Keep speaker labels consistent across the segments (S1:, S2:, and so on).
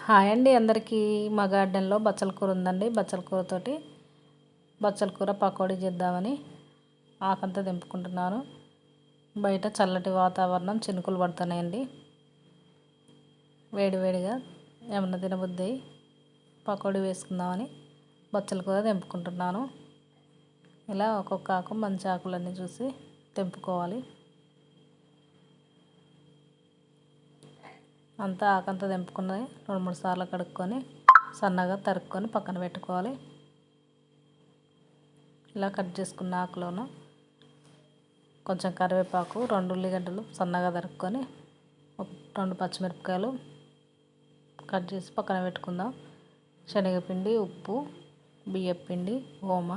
S1: Hi అండి అందరికీ. మా గార్డెన్లో బచ్చల కూర ఉందండి. బచ్చల కూరతోటి బచ్చల కూర పకోడీ చేద్దామని ఆకంతా తెంపుకుంటున్నాను. బయట చల్లటి వాతావరణం, చినుకులు పడుతున్నాయండి. వేడివేడిగా ఏమన్నా తినబుద్ది పకోడీ వేసుకుందామని బచ్చల కూర తెంపుకుంటున్నాను. ఇలా ఒక్కొక్క ఆకు మంచి ఆకులన్నీ చూసి తెంపుకోవాలి. అంతా ఆకంతా తెంపుకుని 2-3 సార్లు కడుక్కొని సన్నగా తరుక్కొని పక్కన పెట్టుకోవాలి. ఇలా కట్ చేసుకున్న ఆకులోను కొంచెం కరివేపాకు, 2 ఉల్లిగడ్డలు సన్నగా తరుక్కొని 2 పచ్చిమిరపకాయలు కట్ చేసి పక్కన పెట్టుకుందాం. శనగపిండి, ఉప్పు, బియ్యపిండి, ఓమ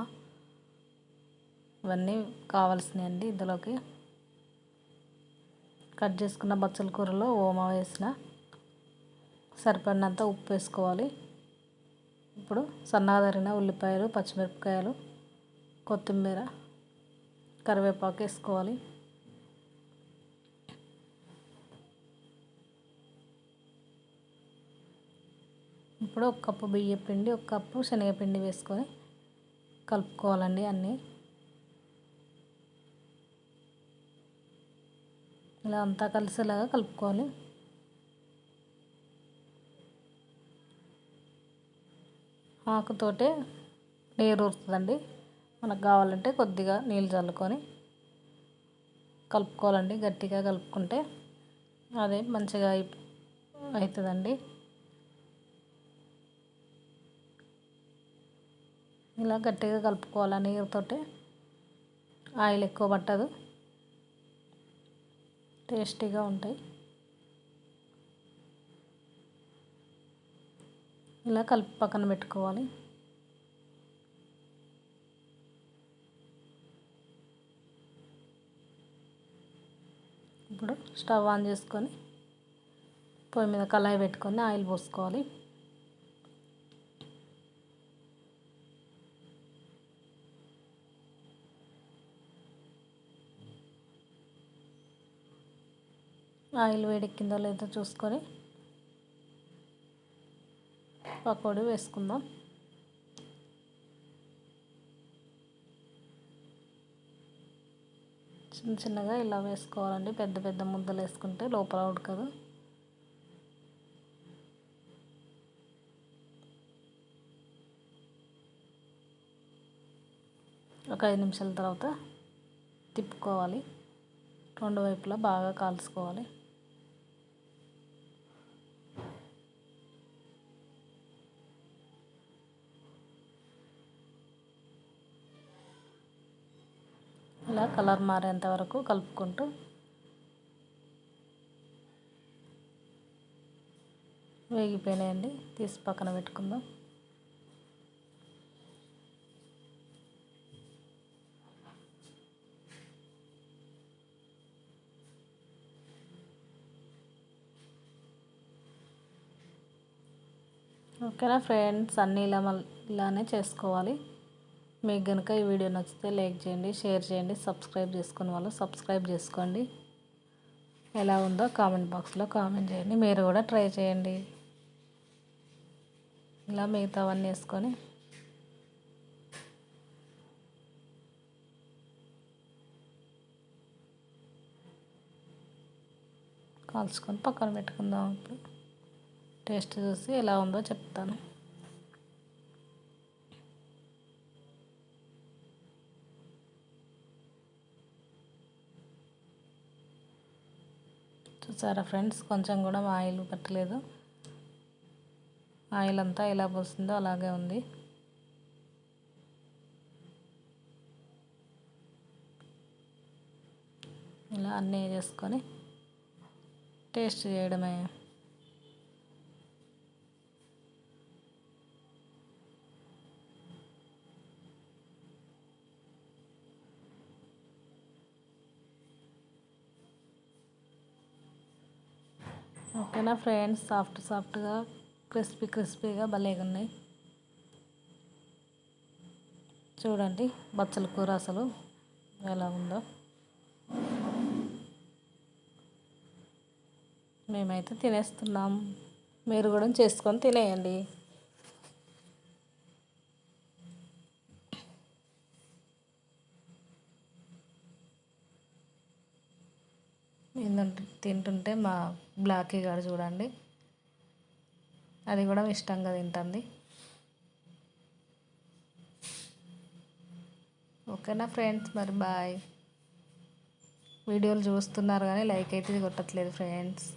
S1: ఇవన్నీ కావాల్సినవి ఇందులోకి. కట్ చేసుకున్న బచ్చల కూరలో ఓమ వేసిన సరిపడినంత ఉప్పు వేసుకోవాలి. ఇప్పుడు సన్నగా తరిగిన ఉల్లిపాయలు, పచ్చిమిరపకాయలు, కొత్తిమీర, కరివేపాకు వేసుకోవాలి. ఇప్పుడు 1 కప్పు బియ్యపిండి, 1 కప్పు శనగపిండి వేసుకొని కలుపుకోవాలండి. అన్నీ ఇలా అంతా కలిసేలాగా కలుపుకోవాలి. ఆకుతోటే నీరు ఊరుతుందండి. మనకు కావాలంటే కొద్దిగా నీళ్ళు చల్లుకొని కలుపుకోవాలండి. గట్టిగా కలుపుకుంటే అదే మంచిగా అవుతుందండి. ఇలా గట్టిగా కలుపుకోవాలి. నీరుతోటే ఆయిల్ ఎక్కువ పట్టదు, టేస్టీగా ఉంటాయి. ఇలా కలిపి పక్కన పెట్టుకోవాలి. ఇప్పుడు స్టవ్ ఆన్ చేసుకొని పొయ్యి మీద కళాయి పెట్టుకొని ఆయిల్ పోసుకోవాలి. ఆయిల్ వేడెక్కిందో లేదో చూసుకొని పకోడీ వేసుకుందాం. చిన్న చిన్నగా ఇలా వేసుకోవాలండి. పెద్ద పెద్ద ముద్దలు వేసుకుంటే లోపల ఉడకదు. ఒక 5 నిమిషాల తర్వాత తిప్పుకోవాలి. 2 వైపులా బాగా కాల్చుకోవాలి. ఇలా కలర్ మారేంత వరకు కలుపుకుంటూ వేగిపోయినాయండి. తీసి పక్కన పెట్టుకుందాం. ఓకేనా ఫ్రెండ్స్, అన్నీ ఇలానే చేసుకోవాలి. మీకు కనుక ఈ వీడియో నచ్చితే లైక్ చేయండి, షేర్ చేయండి. సబ్స్క్రైబ్ చేసుకునే వాళ్ళు సబ్స్క్రైబ్ చేసుకోండి. ఎలా ఉందో కామెంట్ బాక్స్లో కామెంట్ చేయండి. మీరు కూడా ట్రై చేయండి. ఇలా మిగతావన్నీ వేసుకొని కాల్చుకొని పక్కన పెట్టుకుందాం. ఇప్పుడు టేస్ట్ చూసి ఎలా ఉందో చెప్తాను. చూసారా ఫ్రెండ్స్, కొంచెం కూడా ఆయిల్ పట్టలేదు. ఆయిల్ అంతా ఎలా పోసిందో అలాగే ఉంది. ఇలా అన్నీ చేసుకొని టేస్ట్ చేయడమే. ఓకేనా ఫ్రెండ్స్, సాఫ్ట్గా క్రిస్పీగా భలేగా ఉన్నాయి. చూడండి బచ్చల కూర అసలు ఎలా ఉందో. మేమైతే తినేస్తున్నాం. మీరు కూడా చేసుకొని తినేయండి. ఏంటంటే తింటుంటే మా బ్లాకీ గాడు చూడండి, అది కూడా ఇష్టంగా తింటుంది. ఓకేనా ఫ్రెండ్స్, మరి బాయ్. వీడియోలు చూస్తున్నారు కానీ లైక్ అయితే కొట్టట్లేదు ఫ్రెండ్స్.